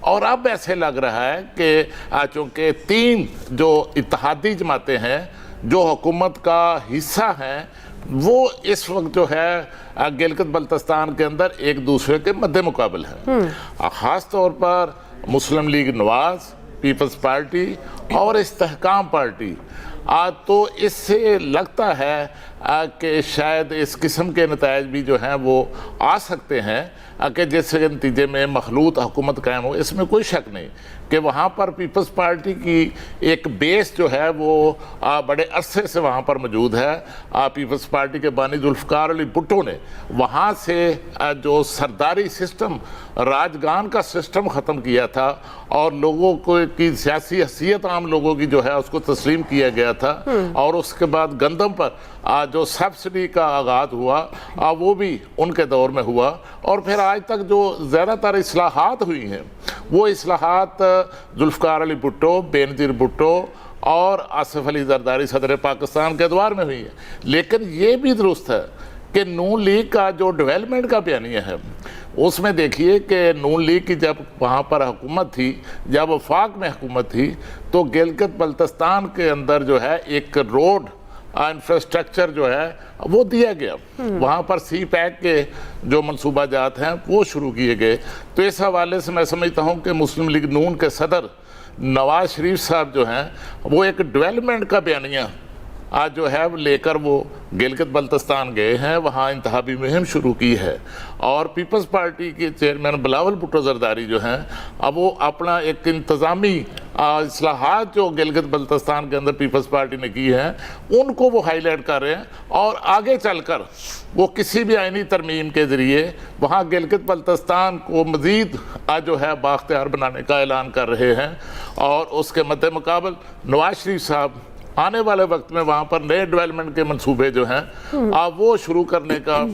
اور اب ایسے لگ رہا ہے کہ چونکہ 3 جو اتحادی جماعتیں ہیں جو حکومت کا حصہ ہیں وہ اس وقت جو ہے گلگت بلتستان کے اندر ایک دوسرے کے مد مقابل ہیں، خاص طور پر مسلم لیگ نواز، پیپلز پارٹی اور استحکام پارٹی۔ تو اس سے لگتا ہے کہ شاید اس قسم کے نتائج بھی جو ہیں وہ آ سکتے ہیں کہ جس کے نتیجے میں مخلوط حکومت قائم ہو۔ اس میں کوئی شک نہیں کہ وہاں پر پیپلز پارٹی کی ایک بیس جو ہے وہ بڑے عرصے سے وہاں پر موجود ہے۔ پیپلز پارٹی کے بانی ذوالفقار علی بھٹو نے وہاں سے جو سرداری سسٹم، راجگان کا سسٹم ختم کیا تھا اور لوگوں کو کی سیاسی حیثیت عام لوگوں کی جو ہے اس کو تسلیم کیا گیا تھا، اور اس کے بعد گندم پر جو سبسڈی کا آغاز ہوا وہ بھی ان کے دور میں ہوا، اور پھر آج تک جو زیادہ تر اصلاحات ہوئی ہیں وہ اصلاحات ذوالفقار علی بھٹو، بینظیر بھٹو اور آصف علی زرداری صدر پاکستان کے ادوار میں ہوئی ہے۔ لیکن یہ بھی درست ہے کہ نون لیگ کا جو ڈیولپمنٹ کا بیانیہ ہے اس میں دیکھیے کہ نون لیگ کی جب وہاں پر حکومت تھی، جب وفاق میں حکومت تھی، تو گلگت بلتستان کے اندر جو ہے ایک روڈ انفراسٹرکچر جو ہے وہ دیا گیا، وہاں پر سی پیک کے جو منصوبہ جات ہیں وہ شروع کیے گئے۔ تو اس حوالے سے میں سمجھتا ہوں کہ مسلم لیگ نون کے صدر نواز شریف صاحب جو ہیں وہ ایک ڈیولپمنٹ کا بیانیہ آج جو ہے لے کر وہ گلگت بلتستان گئے ہیں، وہاں انتخابی مہم شروع کی ہے، اور پیپلز پارٹی کے چیئرمین بلاول بھٹو زرداری جو ہیں اب وہ اپنا ایک انتظامی اصلاحات جو گلگت بلتستان کے اندر پیپلز پارٹی نے کی ہیں ان کو وہ ہائی لائٹ کر رہے ہیں، اور آگے چل کر وہ کسی بھی آئینی ترمیم کے ذریعے وہاں گلگت بلتستان کو مزید جو ہے بااختیار بنانے کا اعلان کر رہے ہیں۔ اور اس کے مد مقابل نواز شریف صاحب آنے والے وقت میں وہاں پر نئے ڈیولپمنٹ کے منصوبے جو ہیں وہ شروع کرنے کا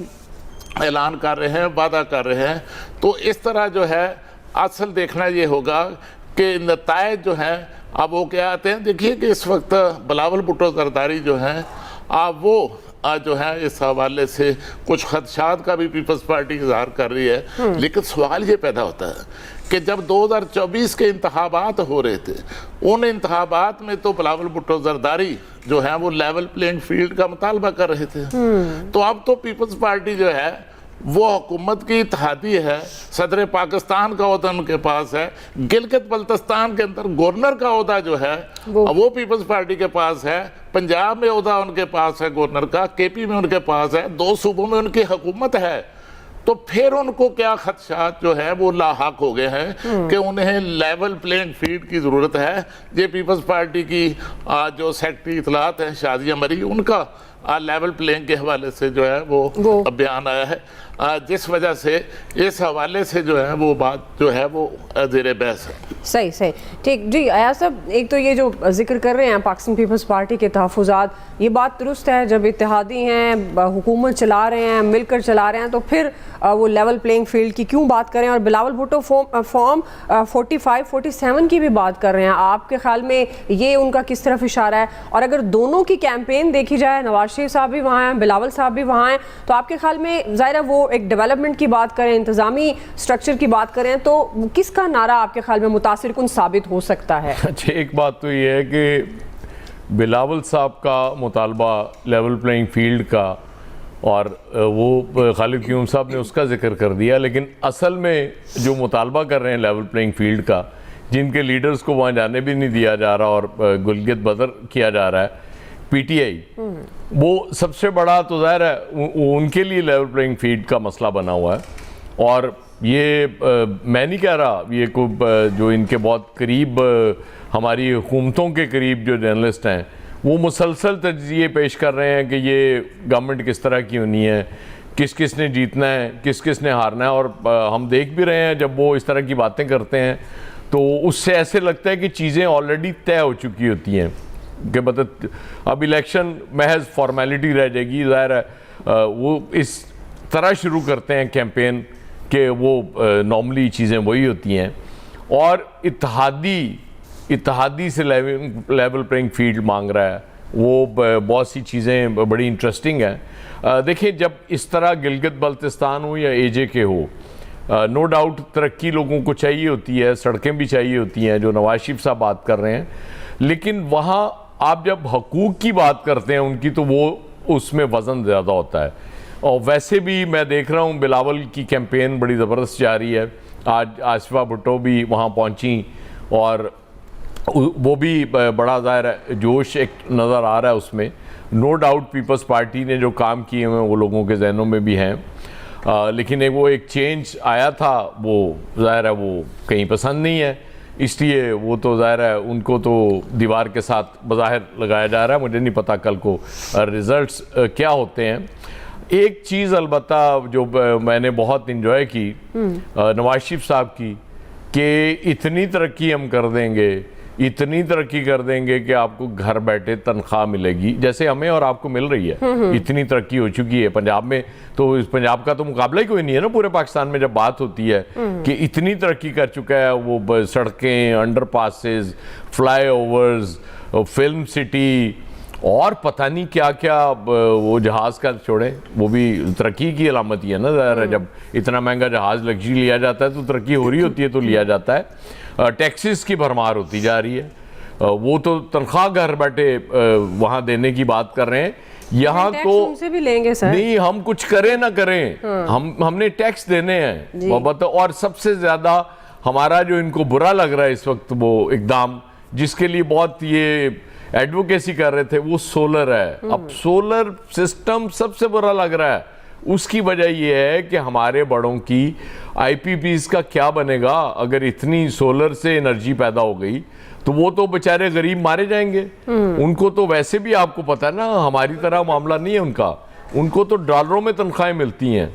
اعلان کر رہے ہیں، وعدہ کر رہے ہیں۔ تو اس طرح جو ہے اصل دیکھنا یہ ہوگا کہ نتائج جو ہیں اب وہ کیا آتے ہیں۔ دیکھیے کہ اس وقت بلاول بھٹو زرداری جو ہیں وہ جو ہے اس حوالے سے کچھ خدشات کا بھی پیپلز پارٹی اظہار کر رہی ہے، لیکن سوال یہ پیدا ہوتا ہے کہ جب 2024 کے انتخابات ہو رہے تھے ان انتخابات میں تو بلاول بھٹو زرداری جو ہیں وہ لیول پلینگ فیلڈ کا مطالبہ کر رہے تھے، تو اب تو پیپلز پارٹی جو ہے وہ حکومت کی اتحادی ہے، صدر پاکستان کا عہدہ ان کے پاس ہے، گلگت بلتستان کے اندر گورنر کا عہدہ جو ہے وہ پیپلز پارٹی کے پاس ہے، پنجاب میں عہدہ ان کے پاس ہے گورنر کا، کے پی میں ان کے پاس ہے، 2 صوبوں میں ان کی حکومت ہے۔ تو پھر ان کو کیا خدشات جو ہے وہ لاحق ہو گئے ہیں کہ انہیں لیول پلینگ فیلڈ کی ضرورت ہے۔ یہ پیپلز پارٹی کی جو سیکرٹری اطلاعات ہیں شادیہ مری، ان کا لیول پلینگ کے حوالے سے جو ہے وہ بیان آیا ہے، جس وجہ سے اس حوالے سے جو ہے وہ بات جو ہے وہ زیر بحث ہے۔ صحیح ٹھیک جی ایاز صاحب، ایک تو یہ جو ذکر کر رہے ہیں پاکستان پیپلز پارٹی کے تحفظات، یہ بات درست ہے، جب اتحادی ہیں حکومت چلا رہے ہیں مل کر چلا رہے ہیں تو پھر وہ لیول پلینگ فیلڈ کی کیوں بات کریں، اور بلاول بھٹو فارم 45-47 کی بھی بات کر رہے ہیں، آپ کے خیال میں یہ ان کا کس طرف اشارہ ہے؟ اور اگر دونوں کی کیمپین دیکھی جائے، نواز شریف صاحب بھی وہاں ہیں، بلاول صاحب بھی وہاں ہیں، تو آپ کے خیال میں ظاہر ہے وہ ایک ڈیولپمنٹ کی بات کریں، انتظامی سٹرکچر کی بات کریں، تو کس کا نعرہ آپ کے خیال میں متاثر کن ثابت ہو سکتا ہے؟ اچھا، ایک بات تو یہ ہے کہ بلاول صاحب کا مطالبہ لیول پلینگ فیلڈ کا، اور وہ خالد قیوم صاحب نے اس کا ذکر کر دیا، لیکن اصل میں جو مطالبہ کر رہے ہیں لیول پلینگ فیلڈ کا، جن کے لیڈرز کو وہاں جانے بھی نہیں دیا جا رہا اور گلگت بدر کیا جا رہا ہے، پی ٹی آئی، وہ سب سے بڑا تو ظاہر ہے ان کے لیے لیول پلینگ فیلڈ کا مسئلہ بنا ہوا ہے۔ اور یہ میں نہیں کہہ رہا، یہ جو ان کے بہت قریب ہماری حکومتوں کے قریب جو جرنلسٹ ہیں وہ مسلسل تجزیے پیش کر رہے ہیں کہ یہ گورنمنٹ کس طرح کی ہونی ہے، کس کس نے جیتنا ہے، کس کس نے ہارنا ہے، اور ہم دیکھ بھی رہے ہیں جب وہ اس طرح کی باتیں کرتے ہیں تو اس سے ایسے لگتا ہے کہ چیزیں آلریڈی طے ہو چکی ہوتی ہیں، کہ مطلب اب الیکشن محض فارمیلٹی رہ جائے گی۔ ظاہر ہے وہ اس طرح شروع کرتے ہیں کیمپین کہ وہ نارملی چیزیں وہی ہوتی ہیں، اور اتحادی سے لیول پلینگ فیلڈ مانگ رہا ہے، وہ بہت سی چیزیں بڑی انٹرسٹنگ ہیں۔ دیکھیں، جب اس طرح گلگت بلتستان ہو یا اے جے کے ہو، نو ڈاؤٹ ترقی لوگوں کو چاہیے ہوتی ہے, سڑکیں بھی چاہیے ہوتی ہیں جو نواز شریف صاحب بات کر رہے ہیں, لیکن وہاں آپ جب حقوق کی بات کرتے ہیں ان کی تو وہ اس میں وزن زیادہ ہوتا ہے. اور ویسے بھی میں دیکھ رہا ہوں بلاول کی کیمپین بڑی زبردست جاری ہے. آج آصفہ بھٹو بھی وہاں پہنچیں اور وہ بھی بڑا ظاہر ہے جوش ایک نظر آ رہا ہے اس میں. نو ڈاؤٹ پیپلز پارٹی نے جو کام کیے ہوئے وہ لوگوں کے ذہنوں میں بھی ہیں, لیکن وہ ایک چینج آیا تھا وہ ظاہر ہے وہ کہیں پسند نہیں ہے, اس لیے وہ تو ظاہر ہے ان کو تو دیوار کے ساتھ بظاہر لگایا جا رہا ہے. مجھے نہیں پتا کل کو ریزلٹس کیا ہوتے ہیں. ایک چیز البتہ جو میں نے بہت انجوائے کی نواز شریف صاحب کی, کہ اتنی ترقی ہم کر دیں گے, اتنی ترقی کر دیں گے کہ آپ کو گھر بیٹھے تنخواہ ملے گی جیسے ہمیں اور آپ کو مل رہی ہے. اتنی ترقی ہو چکی ہے پنجاب میں, تو پنجاب کا تو مقابلہ ہی کوئی نہیں ہے نا پورے پاکستان میں جب بات ہوتی ہے کہ اتنی ترقی کر چکا ہے. وہ سڑکیں, under passes, fly overs, film city اور پتہ نہیں کیا کیا. وہ جہاز کا چھوڑیں, وہ بھی ترقی کی علامت ہی ہے نا ظاہر ہے. جب اتنا مہنگا جہاز لگژری لیا جاتا ہے تو ترقی ہو رہی ہوتی ہے تو لیا جاتا ہے. ٹیکسز کی بھرمار ہوتی جا رہی ہے, وہ تو تنخواہ گھر بیٹھے وہاں دینے کی بات کر رہے ہیں. یہاں تو سے بھی لیں گے سر, نہیں ہم کچھ کریں نہ کریں, ہم نے ٹیکس دینے ہیں. اور سب سے زیادہ ہمارا جو ان کو برا لگ رہا ہے اس وقت وہ اقدام جس کے لیے بہت یہ ایڈوکیسی کر رہے تھے, وہ سولر ہے. اب سولر سسٹم سب سے برا لگ رہا ہے. اس کی وجہ یہ ہے کہ ہمارے بڑوں کی آئی پی پیز کا کیا بنے گا اگر اتنی سولر سے انرجی پیدا ہو گئی, تو وہ تو بیچارے غریب مارے جائیں گے. ان کو تو ویسے بھی آپ کو پتہ ہے نا ہماری طرح معاملہ نہیں ہے ان کا, ان کو تو ڈالروں میں تنخواہیں ملتی ہیں.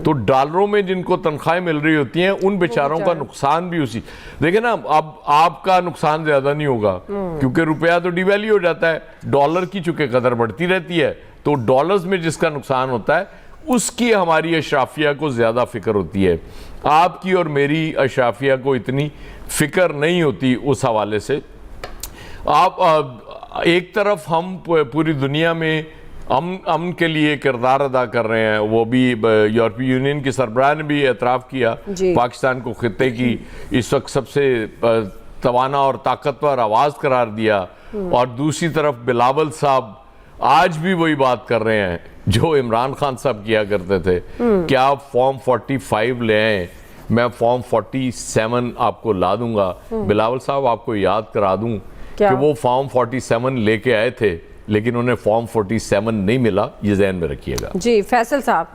تو ڈالروں میں جن کو تنخواہیں مل رہی ہوتی ہیں ان بیچاروں کا نقصان بھی اسی. دیکھیں نا اب آپ کا نقصان زیادہ نہیں ہوگا کیونکہ روپیہ تو ڈی ویلیو ہو جاتا ہے, ڈالر کی چونکہ قدر بڑھتی رہتی ہے, تو ڈالرز میں جس کا نقصان ہوتا ہے اس کی ہماری اشرافیہ کو زیادہ فکر ہوتی ہے. آپ کی اور میری اشرافیہ کو اتنی فکر نہیں ہوتی اس حوالے سے. آپ ایک طرف ہم پوری دنیا میں امن کے لیے کردار ادا کر رہے ہیں, وہ بھی یورپی یونین کے سربراہ نے بھی اعتراف کیا پاکستان کو خطے کی اس وقت سب سے توانا اور طاقتور آواز قرار دیا, اور دوسری طرف بلاول صاحب آج بھی وہی بات کر رہے ہیں جو عمران خان صاحب کیا کرتے تھے کہ آپ فارم 45 لے آئیں, میں فارم 47 آپ کو لا دوں گا. بلاول صاحب آپ کو یاد کرا دوں کہ وہ فارم 47 لے کے آئے تھے لیکن انہیں فارم 47 نہیں ملا, یہ ذہن میں رکھیے گا. جی فیصل صاحب,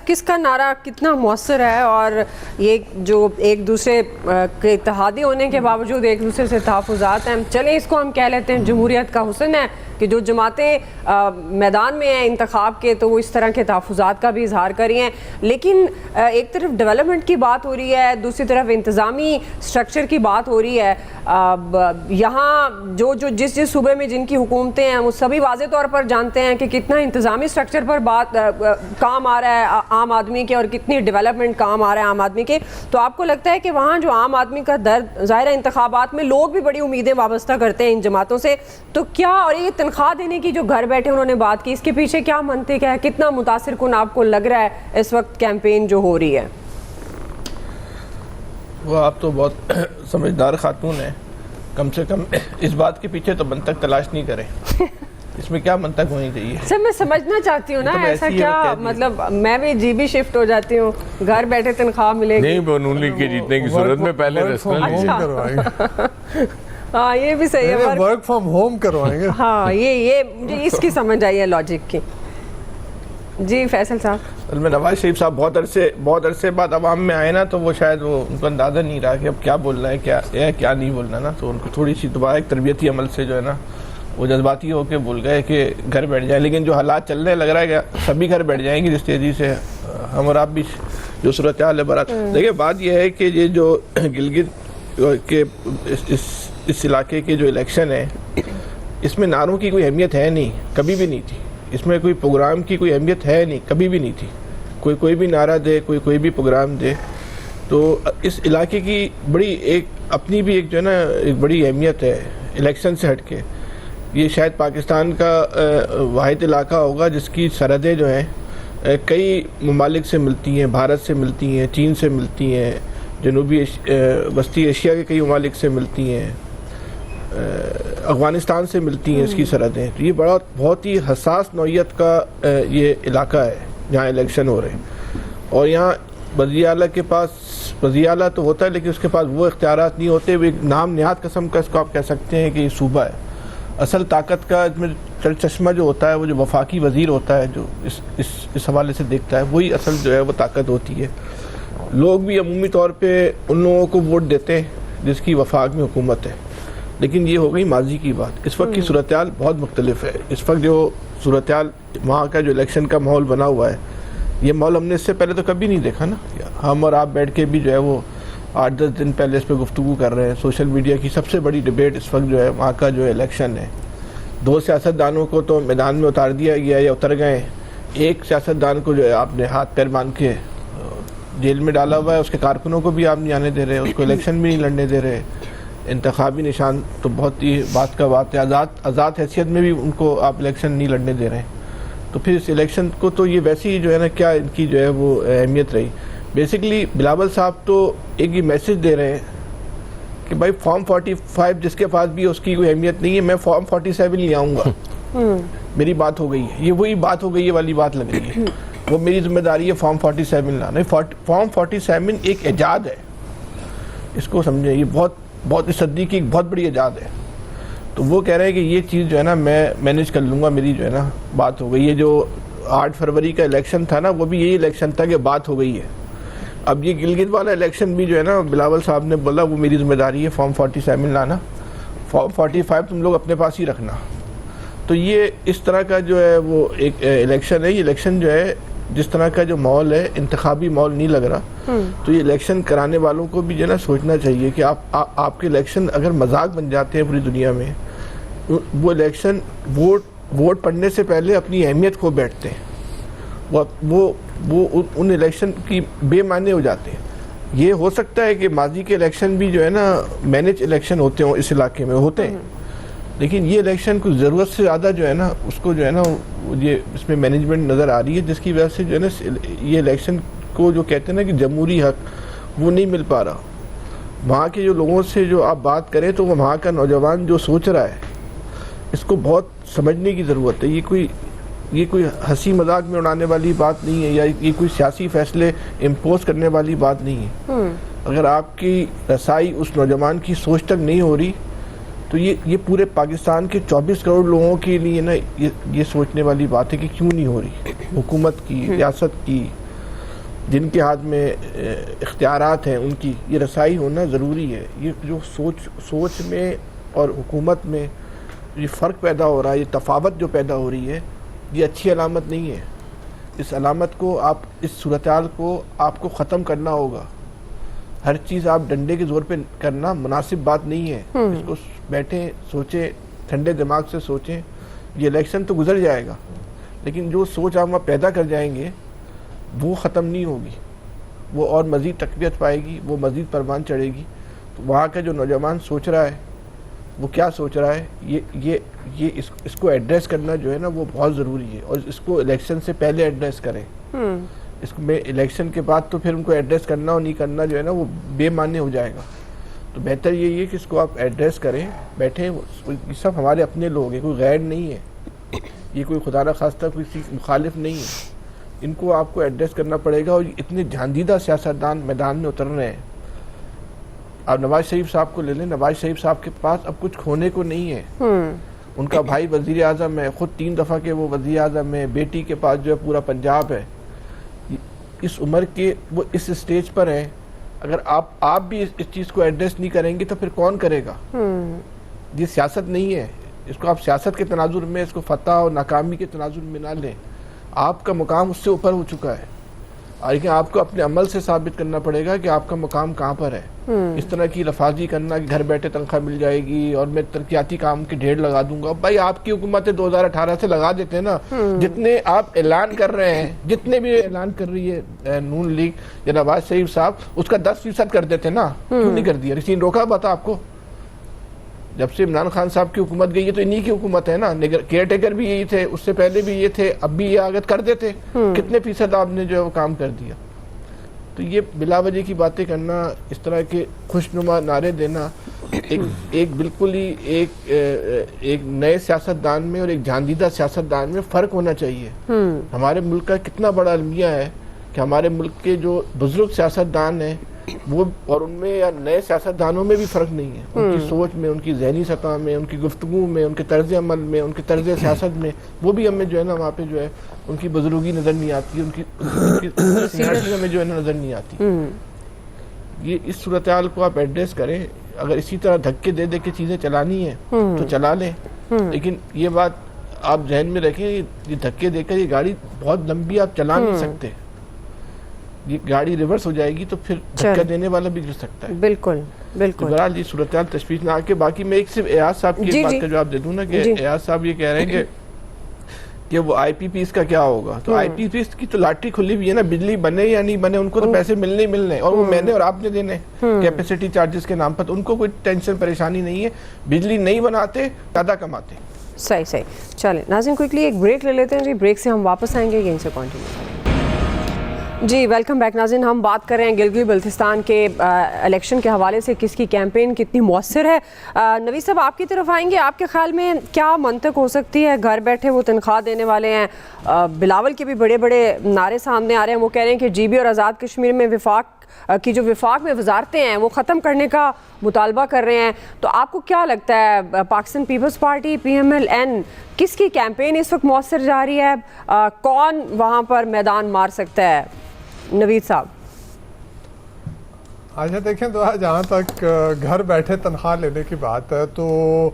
کس کا نعرہ کتنا مؤثر ہے, اور یہ جو ایک دوسرے کے اتحادی ہونے کے باوجود ایک دوسرے سے تحفظات ہیں, چلیں اس کو ہم کہہ لیتے ہیں جمہوریت کا حسن ہے کہ جو جماعتیں میدان میں ہیں انتخاب کے تو وہ اس طرح کے تحفظات کا بھی اظہار کر رہی ہیں, لیکن ایک طرف ڈیولپمنٹ کی بات ہو رہی ہے, دوسری طرف انتظامی سٹرکچر کی بات ہو رہی ہے. یہاں جس صوبے میں جن کی حکومتیں ہیں وہ سبھی واضح طور پر جانتے ہیں کہ کتنا انتظامی سٹرکچر پر کام آ رہا ہے عام آدمی کے اور کتنی ڈیولپمنٹ کام آ رہا ہے عام آدمی کے. تو آپ کو لگتا ہے کہ وہاں جو عام آدمی کا درد, ظاہر ہے انتخابات میں لوگ بھی بڑی امیدیں وابستہ کرتے ہیں ان جماعتوں سے, تو کیا, اور یہ تنخواہ دینے کی جو گھر بیٹھے انہوں نے بات کی, اس کے پیچھے کیا منطق ہے, کتنا متاثر کن آپ کو لگ رہا ہے اس وقت کیمپین جو ہو رہی ہے؟ وہ آپ تو بہت سمجھدار خاتون ہیں, کم سے کم اس بات کے پیچھے تو منطق تلاش نہیں کریں. اس میں کیا منطق ہونی چاہیے؟ سر میں سمجھنا چاہتی ہوں نا, ایسا کیا مطلب میں بھی جی بھی شفٹ ہو جاتی ہوں, گھر بیٹھے تنخواہ ملے گی. نہیں, نون لیگ کے جیتنے کی صورت میں پہلے ہاں یہ بھی صحیح ہے, ورک فرام ہوم کروائیں گے. ہاں یہ مجھے اس کی سمجھ آئی ہے لاجک کی. جی فیصل صاحب, میں نواز شریف صاحب بہت عرصے بعد عوام میں آئے نا, تو وہ شاید وہ ان کو اندازہ نہیں رہا کہ اب کیا بولنا ہے کیا نہیں بولنا نا, تو ان کو تھوڑی سی دوبارہ ایک تربیتی عمل سے جو ہے نا وہ جذباتی ہو کے بول گئے کہ گھر بیٹھ جائیں. لیکن جو حالات چل رہے ہیں لگ رہا ہے کہ سبھی گھر بیٹھ جائیں گے جس تیزی سے ہم اور آپ بھی جو صورتحال ہے برات. دیکھیں بات یہ ہے کہ یہ جو گلگت کے اس علاقے کے جو الیکشن ہے اس میں نعروں کی کوئی اہمیت ہے نہیں, کبھی بھی نہیں تھی. اس میں کوئی پروگرام کی کوئی اہمیت ہے نہیں, کبھی بھی نہیں تھی. کوئی بھی نعرہ دے, کوئی بھی پروگرام دے, تو اس علاقے کی بڑی ایک اپنی بھی ایک جو ہے نا ایک بڑی اہمیت ہے الیکشن سے ہٹ کے. یہ شاید پاکستان کا واحد علاقہ ہوگا جس کی سرحدیں جو ہیں کئی ممالک سے ملتی ہیں، بھارت سے ملتی ہیں، چین سے ملتی ہیں، جنوبی وسطی ایشیا کے کئی ممالک سے ملتی ہیں، افغانستان سے ملتی ہیں اس کی سرحدیں. تو یہ بہت ہی حساس نوعیت کا یہ علاقہ ہے جہاں الیکشن ہو رہے ہیں. اور یہاں وزیر اعلیٰ کے پاس، وزیر اعلیٰ تو ہوتا ہے لیکن اس کے پاس وہ اختیارات نہیں ہوتے. وہ ایک نام نہاد قسم کا اس کو آپ کہہ سکتے ہیں کہ یہ صوبہ ہے. اصل طاقت کا اس میں چشمہ جو ہوتا ہے وہ جو وفاقی وزیر ہوتا ہے، جو اس حوالے سے دیکھتا ہے، وہی اصل جو ہے وہ طاقت ہوتی ہے. لوگ بھی عمومی طور پہ ان لوگوں کو ووٹ دیتے ہیں جس کی وفاق میں حکومت ہے. لیکن یہ ہو گئی ماضی کی بات. اس وقت کی صورتحال بہت مختلف ہے. اس وقت جو صورتحال وہاں کا جو الیکشن کا ماحول بنا ہوا ہے، یہ ماحول ہم نے اس سے پہلے تو کبھی نہیں دیکھا نا. ہم اور آپ بیٹھ کے بھی جو ہے وہ 8-10 دن پہلے اس پہ گفتگو کر رہے ہیں. سوشل میڈیا کی سب سے بڑی ڈیبیٹ اس وقت جو ہے وہاں کا جو الیکشن ہے. 2 سیاستدانوں کو تو میدان میں اتار دیا گیا یا اتر گئے. ایک سیاستدان کو جو ہے آپ نے ہاتھ پیر باندھ کے جیل میں ڈالا ہوا ہے. اس کے کارکنوں کو بھی آپ نہیں آنے دے رہے، اس کو الیکشن بھی نہیں لڑنے دے رہے. انتخابی نشان تو بہت ہی بات کا بات ہے. آزاد حیثیت میں بھی ان کو آپ الیکشن نہیں لڑنے دے رہے ہیں. تو پھر اس الیکشن کو تو یہ ویسے ہی جو ہے نا کیا ان کی جو ہے وہ اہمیت رہی. بیسکلی بلاول صاحب تو ایک یہ میسج دے رہے ہیں کہ بھائی فارم 45 جس کے پاس بھی اس کی کوئی اہمیت نہیں ہے، میں فارم 47 لے آؤں گا. میری بات ہو گئی ہے. یہ وہی بات ہو گئی ہے والی بات لگ رہی ہے. وہ میری ذمہ داری ہے فارم 47 لانا. فارم 47 ایک ایجاد ہے، اس کو سمجھیں. یہ بہت اس صدی کی ایک بہت بڑی ایجاد ہے. تو وہ کہہ رہے ہیں کہ یہ چیز جو ہے نا میں مینیج کر لوں گا. میری جو ہے نا بات ہو گئی. یہ جو 8 فروری کا الیکشن تھا نا، وہ بھی یہی الیکشن تھا کہ بات ہو گئی ہے. اب یہ گلگت والا الیکشن بھی جو ہے نا بلاول صاحب نے بولا وہ میری ذمہ داری ہے فارم 47 لانا. فارم 45 تم لوگ اپنے پاس ہی رکھنا. تو یہ اس طرح کا جو ہے وہ ایک الیکشن ہے. یہ الیکشن جو ہے جس طرح کا جو ماحول ہے، انتخابی ماحول نہیں لگ رہا. تو یہ الیکشن کرانے والوں کو بھی جو ہے نا سوچنا چاہیے کہ آپ کے الیکشن اگر مذاق بن جاتے ہیں پوری دنیا میں، وہ الیکشن ووٹ پڑنے سے پہلے اپنی اہمیت کھو بیٹھتے ہیں. وہ ان الیکشن کی بے معنی ہو جاتے ہیں. یہ ہو سکتا ہے کہ ماضی کے الیکشن بھی جو ہے نا مینج الیکشن ہوتے ہوں، اس علاقے میں ہوتے ہیں، لیکن یہ الیکشن کو ضرورت سے زیادہ جو ہے نا اس کو جو ہے نا یہ اس میں مینجمنٹ نظر آ رہی ہے، جس کی وجہ سے جو ہے نا یہ الیکشن کو جو کہتے ہیں نا کہ جمہوری حق وہ نہیں مل پا رہا. وہاں کے جو لوگوں سے جو آپ بات کریں تو وہاں کا نوجوان جو سوچ رہا ہے اس کو بہت سمجھنے کی ضرورت ہے. یہ کوئی ہنسی مذاق میں اڑانے والی بات نہیں ہے، یا یہ کوئی سیاسی فیصلے امپوز کرنے والی بات نہیں ہے. اگر آپ کی رسائی اس نوجوان کی سوچ تک نہیں ہو رہی تو یہ پورے پاکستان کے 24 کروڑ لوگوں کے لیے نا یہ سوچنے والی بات ہے کہ کیوں نہیں ہو رہی. حکومت کی، ریاست کی، جن کے ہاتھ میں اختیارات ہیں ان کی یہ رسائی ہونا ضروری ہے. یہ جو سوچ میں اور حکومت میں یہ فرق پیدا ہو رہا ہے، یہ تفاوت جو پیدا ہو رہی ہے، یہ اچھی علامت نہیں ہے. اس علامت کو اس صورتحال کو آپ کو ختم کرنا ہوگا. ہر چیز آپ ڈنڈے کے زور پہ کرنا مناسب بات نہیں ہے. اس کو بیٹھیں، سوچیں، ٹھنڈے دماغ سے سوچیں. یہ الیکشن تو گزر جائے گا لیکن جو سوچ آپ وہاں پیدا کر جائیں گے وہ ختم نہیں ہوگی. وہ اور مزید تقویت پائے گی، وہ مزید پروان چڑھے گی. تو وہاں کا جو نوجوان سوچ رہا ہے وہ کیا سوچ رہا ہے، یہ اس کو ایڈریس کرنا جو ہے نا وہ بہت ضروری ہے. اور اس کو الیکشن سے پہلے ایڈریس کریں. اس میں الیکشن کے بعد تو پھر ان کو ایڈریس کرنا اور نہیں کرنا جو ہے نا وہ بے معنی ہو جائے گا. تو بہتر یہی ہے کہ اس کو آپ ایڈریس کریں، بیٹھیں. یہ سب ہمارے اپنے لوگ ہیں، کوئی غیر نہیں ہے. یہ کوئی خدا نہ خواستہ کوئی مخالف نہیں ہے. ان کو آپ کو ایڈریس کرنا پڑے گا. اور اتنے جھاندیدہ سیاستدان میدان میں اتر رہے ہیں. آپ نواز شریف صاحب کو لے لیں. نواز شریف صاحب کے پاس اب کچھ کھونے کو نہیں ہے. ان کا بھائی وزیر اعظم ہے، خود 3 دفعہ کے وہ وزیر اعظم ہے. بیٹی کے پاس جو ہے پورا پنجاب ہے. اس عمر کے وہ اس اسٹیج پر ہیں. اگر آپ بھی اس چیز کو ایڈریس نہیں کریں گے تو پھر کون کرے گا؟ یہ سیاست نہیں ہے. اس کو آپ سیاست کے تناظر میں، اس کو فتح اور ناکامی کے تناظر میں نہ لیں. آپ کا مقام اس سے اوپر ہو چکا ہے. لیکن آپ کو اپنے عمل سے ثابت کرنا پڑے گا کہ آپ کا مقام کہاں پر ہے. اس طرح کی لفاظی کرنا کہ گھر بیٹھے تنخواہ مل جائے گی اور میں ترقیاتی کام کے ڈھیر لگا دوں گا. بھائی آپ کی حکومت 2018 سے لگا دیتے ہیں نا. جتنے آپ اعلان کر رہے ہیں، جتنے بھی اعلان کر رہی ہے نون لیگ یا نواز شریف صاحب، اس کا 10% کر دیتے نا. کیوں نہیں کر دیا؟ کسی نے روکا بتا آپ کو؟ جب سے عمران خان صاحب کی حکومت گئی ہے تو انہی کی حکومت ہے نا. کیئر ٹیکر بھی یہی تھے, اس سے پہلے بھی یہ تھے, اب بھی یہ آگے کر دیتے. کتنے فیصد آپ نے جو ہے وہ کام کر دیا. تو یہ بلا وجہ کی باتیں کرنا, اس طرح کے خوشنما نعرے دینا, ایک بالکل ہی ایک نئے سیاستدان میں اور ایک جاندیدہ سیاستدان میں فرق ہونا چاہیے. ہمارے ملک کا کتنا بڑا المیہ ہے کہ ہمارے ملک کے جو بزرگ سیاستدان ہیں وہ, اور ان میں یا نئے سیاستدانوں میں بھی فرق نہیں ہے. ان کی سوچ میں, ان کی ذہنی سطح میں, ان کی گفتگو میں, ان کے طرز عمل میں, ان کے طرز سیاست میں, وہ بھی ہمیں جو ہے نا وہاں پہ جو ہے ان کی بزرگی نظر نہیں آتی, ان کی سینئرٹی ہمیں جو ہے نا نظر نہیں آتی. یہ اس صورتحال کو آپ ایڈریس کریں. اگر اسی طرح دھکے دے دے کے چیزیں چلانی ہیں تو چلا لیں, لیکن یہ بات آپ ذہن میں رکھیں, یہ دھکے دے کر یہ گاڑی بہت لمبی آپ چلا نہیں سکتے. یہ گاڑی ریورس ہو جائے گی تو پھر دھکا دینے والا بھی گر سکتا ہے. بالکل بالکل. بہرحال یہ صورتحال تشویشناک ہے. باقی میں ایک صرف ایاز صاحب کی ایک بات کا جواب دے دوں نا کہ ایاز صاحب یہ کہہ رہے ہیں کہ وہ آئی پی پیز کا کیا ہوگا. تو آئی پی پیز کی تو لاٹری کھلی ہوئی ہے نا, بجلی بنے یا نہیں بنے ان کو تو پیسے ملنے ہی ملنے, اور وہ میں نے اور آپ نے دینے کیپیسٹی چارجز کے نام پر. تو ان کو کوئی ٹینشن پریشانی نہیں ہے, بجلی نہیں بناتے زیادہ کماتے. صحیح. چلیں ناظرین کوئکلی ایک بریک لے لیتے ہیں جی, بریک سے ہم واپس آئیں گے, یہیں سے کنٹینیو کریں گے. جی ویلکم بیک ناظرین. ہم بات کر رہے ہیں گلگت بلتستان کے الیکشن کے حوالے سے کس کی کیمپین کتنی مؤثر ہے. نوید صاحب آپ کی طرف آئیں گے. آپ کے خیال میں کیا منطق ہو سکتی ہے؟ گھر بیٹھے وہ تنخواہ دینے والے ہیں, بلاول کے بھی بڑے بڑے نعرے سامنے آ رہے ہیں, وہ کہہ رہے ہیں کہ جی بی اور آزاد کشمیر میں وفاق میں وزارتیں ہیں وہ ختم کرنے کا مطالبہ کر رہے ہیں. تو آپ کو کیا لگتا ہے پاکستان پیپلز پارٹی PMLN کس کی کیمپین اس وقت مؤثر جا رہی ہے؟ کون وہاں پر میدان مار سکتا ہے؟ نوید صاحب. اچھا دیکھیں تو جہاں تک گھر بیٹھے تنخواہ لینے کی بات ہے تو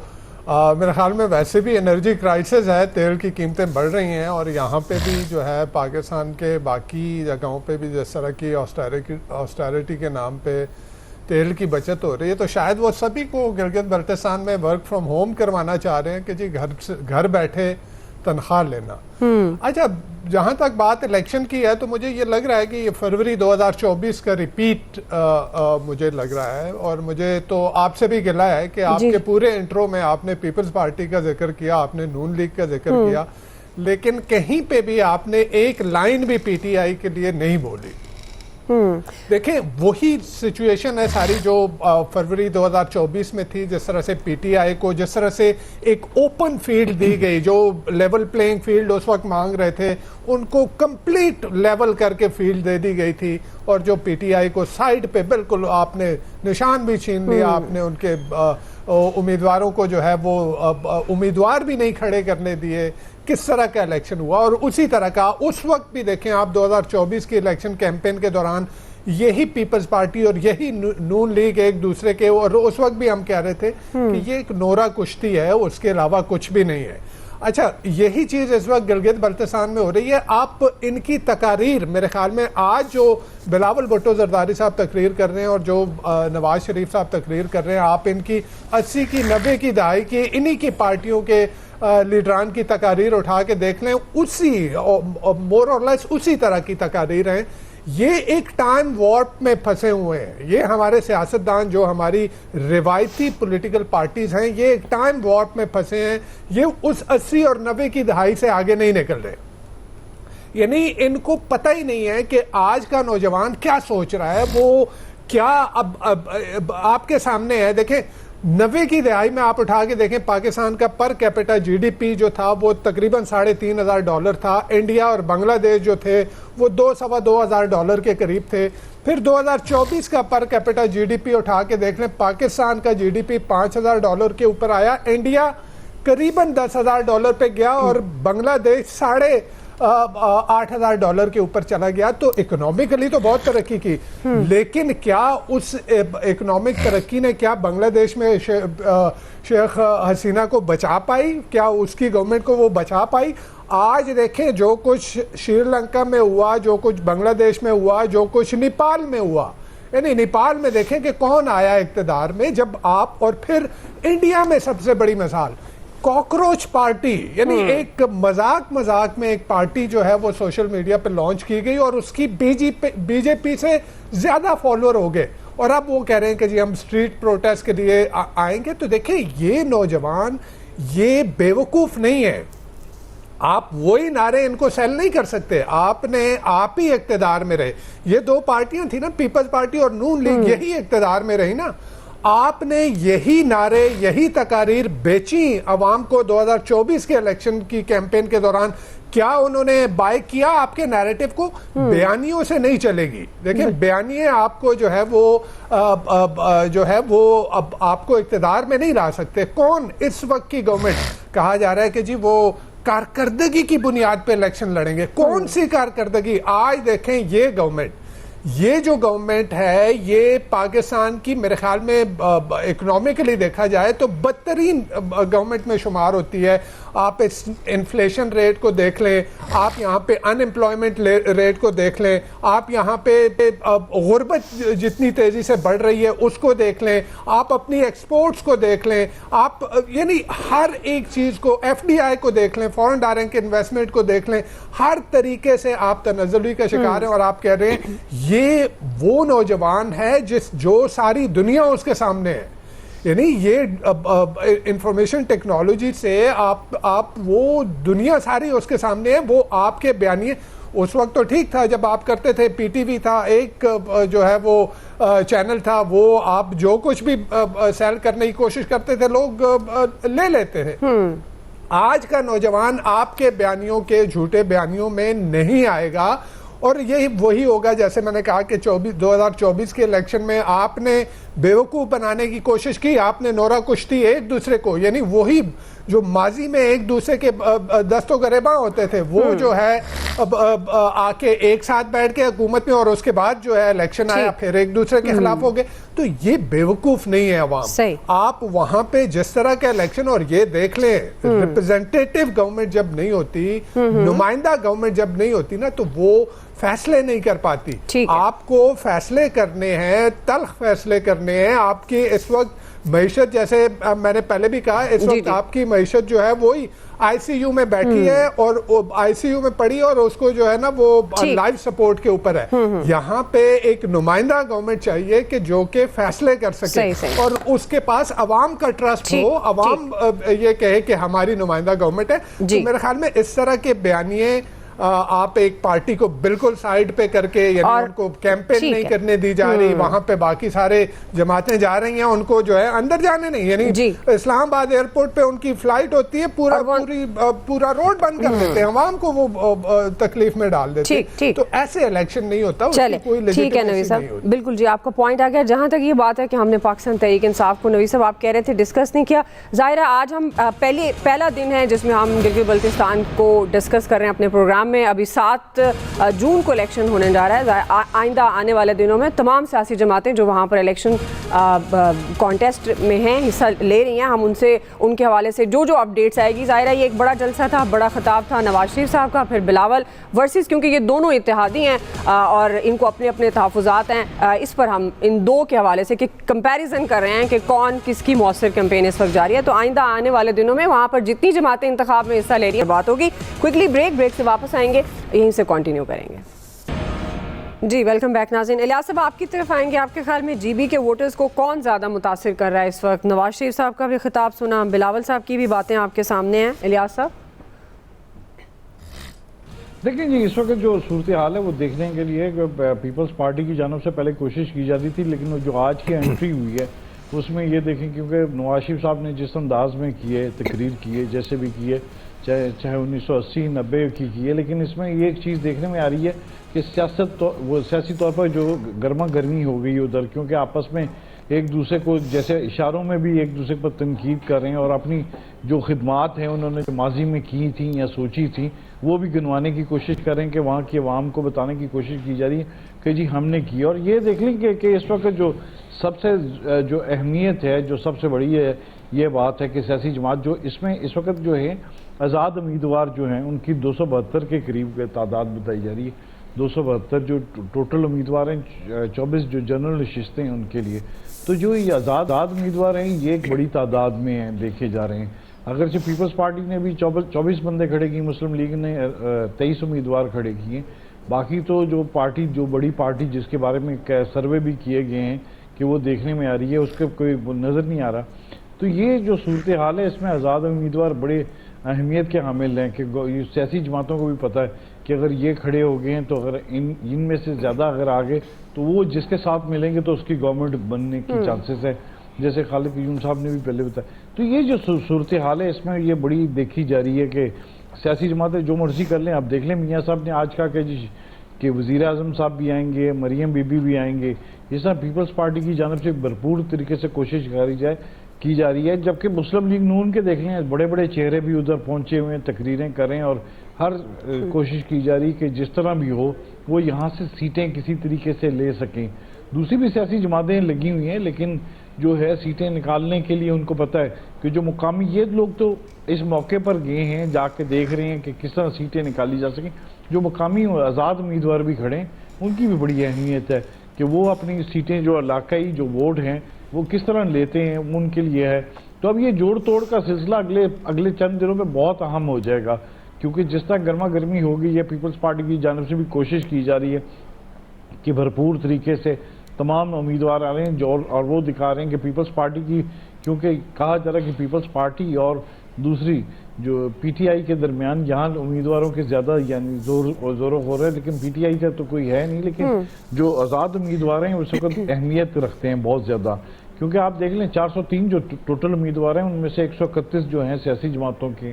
میرے خیال میں ویسے بھی انرجی کرائسس ہے, تیل کی قیمتیں بڑھ رہی ہیں, اور یہاں پہ بھی جو ہے پاکستان کے باقی جگہوں پہ بھی جس طرح کی آسٹیرٹی کے نام پہ تیل کی بچت ہو رہی ہے. تو شاید وہ سبھی کو گلگت بلتستان میں ورک فرام ہوم کروانا چاہ رہے ہیں کہ جی گھر بیٹھے تنخواہ لینا. اچھا جہاں تک بات الیکشن کی ہے تو مجھے یہ لگ رہا ہے کہ یہ فروری 2024 کا ریپیٹ مجھے لگ رہا ہے, اور مجھے تو آپ سے بھی گلا ہے کہ آپ کے پورے انٹرو میں آپ نے پیپلز پارٹی کا ذکر کیا, آپ نے نون لیگ کا ذکر کیا, لیکن کہیں پہ بھی آپ نے ایک لائن بھی PTI کے لیے نہیں بولی. دیکھیں وہی سچویشن ہے ساری جو فروری 2024 میں تھی. جس طرح سے PTI کو جس طرح سے ایک اوپن فیلڈ دی گئی, جو لیول پلینگ فیلڈ اس وقت مانگ رہے تھے ان کو کمپلیٹ لیول کر کے فیلڈ دے دی گئی تھی, اور جو PTI کو سائڈ پہ بالکل آپ نے نشان بھی چھین لیا, آپ نے ان کے امیدواروں کو جو ہے وہ امیدوار بھی نہیں کھڑے کرنے دیے. کس طرح کا الیکشن ہوا, اور اسی طرح کا اس وقت بھی دیکھیں آپ 2024 کی الیکشن کیمپین کے دوران یہی پیپلز پارٹی اور یہی نون لیگ ایک دوسرے کے, اور اس وقت بھی ہم کہہ رہے تھے کہ یہ ایک نورا کشتی ہے, اس کے علاوہ کچھ بھی نہیں ہے. اچھا یہی چیز اس وقت گلگت بلتستان میں ہو رہی ہے. آپ ان کی تقاریر میرے خیال میں آج جو بلاول بھٹو زرداری صاحب تقریر کر رہے ہیں اور جو نواز شریف صاحب تقریر کر رہے ہیں, آپ ان کی 80 کی 90 کی دہائی کی انہی کی پارٹیوں کے لیڈران کی تقاریر اٹھا کے دیکھ لیں, اسی مور اور لیس اسی طرح کی تقاریر ہیں. یہ ایک ٹائم وارپ میں پھنسے ہوئے ہیں. یہ ہمارے سیاستدان جو ہماری روایتی پولیٹیکل پارٹیز ہیں یہ ایک ٹائم وارپ میں پھنسے ہیں. یہ اس 80 اور 90 کی دہائی سے آگے نہیں نکل رہے. یعنی ان کو پتہ ہی نہیں ہے کہ آج کا نوجوان کیا سوچ رہا ہے, وہ کیا اب آپ کے سامنے ہے. دیکھیں 90 کی دہائی میں آپ اٹھا کے دیکھیں پاکستان کا پر کیپٹا GDP جو تھا وہ تقریباً $3,500 تھا. انڈیا اور بنگلہ دیش جو تھے وہ $2,000 کے قریب تھے. پھر 2024 کا پر کیپٹا GDP اٹھا کے دیکھ لیں, پاکستان کا GDP $5,000 کے اوپر آیا, انڈیا قریباً $10,000 پہ گیا, اور بنگلہ دیش $8,500 کے اوپر چلا گیا. تو اکنامکلی تو بہت ترقی کی, لیکن کیا اس اکنامک ترقی نے کیا بنگلہ دیش میں شیخ حسینہ کو بچا پائی؟ کیا اس کی گورنمنٹ کو وہ بچا پائی؟ آج دیکھیں جو کچھ شری لنکا میں ہوا, جو کچھ بنگلہ دیش میں ہوا, جو کچھ نیپال میں ہوا, یعنی نیپال میں دیکھیں کہ کون آیا اقتدار میں جب آپ, اور پھر انڈیا میں سب سے بڑی مثال کاکروچ پارٹی, یعنی ایک مذاق میں ایک پارٹی جو ہے وہ سوشل میڈیا پہ لانچ کی گئی اور اس کی BJP سے زیادہ فالوور ہو گئے, اور اب وہ کہہ رہے ہیں کہ جی ہم اسٹریٹ پروٹیسٹ کے لیے آئیں گے. تو دیکھیں یہ نوجوان یہ بیوقوف نہیں ہے. آپ وہی نعرے ان کو سیل نہیں کر سکتے. آپ ہی اقتدار میں رہے. یہ دو پارٹیاں تھیں نا, پیپلز پارٹی اور نون لیگ, یہی اقتدار میں رہی نا. آپ نے یہی نعرے یہی تقاریر بیچی عوام کو 2024 کے الیکشن کی کیمپین کے دوران. کیا انہوں نے بائی کیا آپ کے نیریٹو کو؟ بیانیوں سے نہیں چلے گی. دیکھیں بیانیے آپ کو جو ہے وہ اب آپ کو اقتدار میں نہیں لا سکتے. کون اس وقت کی گورنمنٹ کہا جا رہا ہے کہ جی وہ کارکردگی کی بنیاد پہ الیکشن لڑیں گے. کون سی کارکردگی؟ آج دیکھیں یہ جو گورنمنٹ ہے یہ پاکستان کی میرے خیال میں اکنامکلی دیکھا جائے تو بدترین گورنمنٹ میں شمار ہوتی ہے. آپ اس انفلیشن ریٹ کو دیکھ لیں, آپ یہاں پہ ان امپلائمنٹ ریٹ کو دیکھ لیں, آپ یہاں پہ غربت جتنی تیزی سے بڑھ رہی ہے اس کو دیکھ لیں, آپ اپنی ایکسپورٹس کو دیکھ لیں, آپ یعنی ہر ایک چیز کو, ایف ڈی آئی کو دیکھ لیں, فورن ڈائریکٹ انویسٹمنٹ کو دیکھ لیں, ہر طریقے سے آپ تنزلی کا شکار ہیں. اور آپ کہہ رہے ہیں یہ وہ نوجوان ہے جو ساری دنیا اس کے سامنے ہے. یعنی یہ انفارمیشن ٹیکنالوجی سے آپ وہ دنیا ساری اس کے سامنے ہے. وہ آپ کے بیانیے اس وقت تو ٹھیک تھا جب آپ کرتے تھے, پی ٹی وی تھا, ایک جو ہے وہ چینل تھا, وہ آپ جو کچھ بھی سیل کرنے کی کوشش کرتے تھے لوگ لے لیتے تھے. آج کا نوجوان آپ کے بیانیوں کے جھوٹے بیانیوں میں نہیں آئے گا. اور یہی وہی ہوگا جیسے میں نے کہا کہ 2024 کے الیکشن میں آپ نے بیوقوف بنانے کی کوشش کی, آپ نے نورا کشتی ایک دوسرے کو, یعنی وہی جو ماضی میں ایک دوسرے کے دستوں گریباں ہوتے تھے وہ جو ہے آ کے ایک ساتھ بیٹھ کے حکومت میں, اور اس کے بعد جو ہے الیکشن آیا پھر ایک دوسرے کے خلاف ہو گئے. تو یہ بیوقوف نہیں ہے عوام. آپ وہاں پہ جس طرح کا الیکشن, اور یہ دیکھ لیں ریپرزینٹیٹو گورنمنٹ جب نہیں ہوتی, نمائندہ گورنمنٹ جب نہیں ہوتی نا, تو وہ فیصلے نہیں کر پاتی. آپ کو فیصلے کرنے ہیں, تلخ فیصلے کرنے ہیں. آپ کی اس وقت معیشت, جیسے میں نے پہلے بھی کہا, اس وقت آپ کی معیشت جو ہے وہی آئی سی یو میں بیٹھی ہے, اور آئی سی یو میں پڑی, اور اس کو جو ہے نا وہ لائف سپورٹ کے اوپر ہے. یہاں پہ ایک نمائندہ گورنمنٹ چاہیے کہ جو کہ فیصلے کر سکے, اور اس کے پاس عوام کا ٹرسٹ ہو, عوام یہ کہے کہ ہماری نمائندہ گورنمنٹ ہے. تو میرے خیال میں اس طرح کے بیانیے آپ ایک پارٹی کو بالکل سائیڈ پہ کر کے, یعنی ان کو کیمپین نہیں کرنے دی جا رہی, وہاں پہ باقی سارے جماعتیں جا رہی ہیں, ان کو جو ہے اندر جانے نہیں. یعنی اسلام آباد ایئرپورٹ پہ ان کی فلائٹ ہوتی ہے, پورا روڈ بند کر دیتے ہیں, عوام کو وہ تکلیف میں ڈال دیتے ہیں. تو ایسے الیکشن نہیں ہوتا. چلے ٹھیک ہے نوی صاحب, بالکل جی آپ کا پوائنٹ آ گیا. جہاں تک یہ بات ہے کہ ہم نے پاکستان تحریک انصاف کو, نوی صاحب آپ کہہ رہے تھے, ڈسکس نہیں کیا. ظاہر ہے آج ہم پہلا دن ہے جس میں ہم گلگت بلتستان کو ڈسکس کر رہے ہیں اپنے پروگرام میں. ابھی 7 جون کو الیکشن ہونے جا رہا ہے. آئندہ آنے والے دنوں میں تمام سیاسی جماعتیں جو وہاں پر الیکشن کانٹیسٹ میں ہیں حصہ لے رہی ہیں. ہم ان کے حوالے سے جو اپڈیٹس آئے گی. ظاہر ہے یہ ایک بڑا جلسہ تھا, بڑا خطاب تھا نواز شریف صاحب کا, پھر بلاول ورسز, کیونکہ یہ دونوں اتحادی ہیں اور ان کو اپنے اپنے تحفظات ہیں. اس پر ہم ان دو کے حوالے سے کہ کمپیریزن کر رہے ہیں کہ کون کس کی مؤثر کیمپین اس وقت جاری ہے. تو آئندہ آنے والے دنوں میں وہاں پر جتنی جماعتیں انتخاب میں حصہ لے رہی ہیں بات ہوگی. کوئکلی بریک سے واپس آئیں گے, یہیں سے کنٹینیو کریں گے. جی ویلکم بیک ناظرین. الیاس صاحب آپ کی طرف آئیں گے. آپ کے خیال میں جی بی کے ووٹرز کو کون زیادہ متاثر کر رہا ہے اس وقت؟ نواز شریف صاحب کا بھی خطاب سنا, بلاول صاحب کی بھی باتیں آپ کے سامنے ہیں. الیاس صاحب دیکھیں جی, اس وقت جو صورتحال ہے وہ دیکھنے کے لیے پیپلز پارٹی کی جانب سے پہلے کوشش کی جاتی تھی, لیکن جو آج کی انٹری ہوئی ہے اس میں یہ دیکھیں کیونکہ نواز شریف صاحب نے جس انداز میں کیے, تقریر کیے, جیسے بھی کیے, چاہے 1980-90 کی ہے, لیکن اس میں یہ ایک چیز دیکھنے میں آ رہی ہے کہ سیاسی طور پر جو گرما گرمی ہو گئی ادھر, کیونکہ آپس میں ایک دوسرے کو جیسے اشاروں میں بھی ایک دوسرے پر تنقید کر رہے ہیں, اور اپنی جو خدمات ہیں انہوں نے ماضی میں کی تھیں یا سوچی تھیں وہ بھی گنوانے کی کوشش کریں, کہ وہاں کی عوام کو بتانے کی کوشش کی جا رہی ہے کہ جی ہم نے کی. اور یہ دیکھ لیں کہ اس وقت جو سب سے جو اہمیت ہے, جو سب سے بڑی ہے یہ بات ہے کہ سیاسی جماعت جو اس میں اس وقت جو ہے آزاد امیدوار جو ہیں ان کی 272 کے قریب تعداد بتائی جا رہی ہے. 272 جو ٹوٹل امیدوار ہیں, 24 جو جنرل نشستیں ہیں ان کے لیے. تو جو یہ آزاد امیدوار ہیں یہ ایک بڑی تعداد میں ہیں دیکھے جا رہے ہیں. اگرچہ پیپلز پارٹی نے بھی 24 بندے کھڑے کیے, مسلم لیگ نے 23 امیدوار کھڑے کیے. باقی تو جو بڑی پارٹی جس کے بارے میں سروے بھی کیے گئے ہیں کہ وہ دیکھنے میں آ رہی ہے، اس کا کوئی نظر نہیں آ رہا. تو یہ جو صورتحال ہے اس میں آزاد امیدوار بڑے اہمیت کے حامل ہیں کہ سیاسی جماعتوں کو بھی پتہ ہے کہ اگر یہ کھڑے ہو گئے ہیں تو اگر ان میں سے زیادہ اگر آگے تو وہ جس کے ساتھ ملیں گے تو اس کی گورنمنٹ بننے کی چانسز ہے، جیسے خالد قیوم صاحب نے بھی پہلے بتایا. تو یہ جو صورتحال ہے اس میں یہ بڑی دیکھی جا رہی ہے کہ سیاسی جماعتیں جو مرضی کر لیں. آپ دیکھ لیں میاں صاحب نے آج کہا کہ وزیر اعظم صاحب بھی آئیں گے، مریم بی بی بھی آئیں گے. اس طرح پیپلز پارٹی کی جانب سے بھرپور طریقے سے کوشش کی جا رہی ہے، جبکہ مسلم لیگ نون کے دیکھ لیں بڑے بڑے چہرے بھی ادھر پہنچے ہوئے ہیں، تقریریں کریں اور ہر کوشش کی جا رہی کہ جس طرح بھی ہو وہ یہاں سے سیٹیں کسی طریقے سے لے سکیں. دوسری بھی سیاسی جماعتیں لگی ہوئی ہیں لیکن جو ہے سیٹیں نکالنے کے لیے ان کو پتہ ہے کہ جو مقامی یہ لوگ تو اس موقع پر گئے ہیں، جا کے دیکھ رہے ہیں کہ کس طرح سیٹیں نکالی جا سکیں. جو مقامی آزاد امیدوار بھی کھڑے ہیں ان کی بھی بڑی اہمیت ہے کہ وہ اپنی سیٹیں جو علاقائی جو ووٹ ہیں وہ کس طرح لیتے ہیں، ان کے لیے ہے. تو اب یہ جوڑ توڑ کا سلسلہ اگلے چند دنوں میں بہت اہم ہو جائے گا، کیونکہ جس طرح گرما گرمی ہوگی یہ پیپلز پارٹی کی جانب سے بھی کوشش کی جا رہی ہے کہ بھرپور طریقے سے تمام امیدوار آ رہے ہیں اور وہ دکھا رہے ہیں کہ پیپلز پارٹی کی، کیونکہ کہا جا رہا ہے کہ پیپلز پارٹی اور دوسری جو پی ٹی آئی کے درمیان یہاں امیدواروں کے زیادہ یعنی زور و غور ہے، لیکن پی ٹی آئی کا تو کوئی ہے نہیں، لیکن جو آزاد امیدوار ہیں اس وقت اہمیت رکھتے ہیں بہت زیادہ. کیونکہ آپ دیکھ لیں 403 جو ٹوٹل امیدوار ہیں ان میں سے 131 جو ہیں سیاسی جماعتوں کے،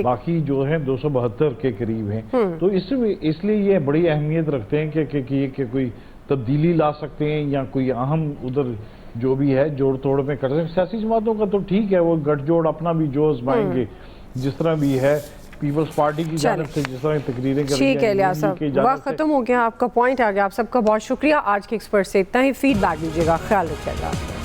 باقی جو ہیں 272 کے قریب ہیں. تو اس لیے یہ بڑی اہمیت رکھتے ہیں کہ کوئی تبدیلی لا سکتے ہیں یا کوئی اہم ادھر جو بھی ہے جوڑ توڑ میں کر سکتے ہیں. سیاسی جماعتوں کا تو ٹھیک ہے وہ گٹھ جوڑ اپنا بھی جو آزمائیں گے جس طرح بھی ہے. پیپلز پارٹی کی جانب سے جس طرح تقریریں کر رہی ہیں، ٹھیک ہے الیاس صاحب، وقت ختم ہو گیا، آپ کا پوائنٹ آ گیا. آپ سب کا بہت شکریہ. آج کے ایکسپرٹ سے اتنا ہی. فیڈ بیک دیجیے گا. خیال رکھیے گا.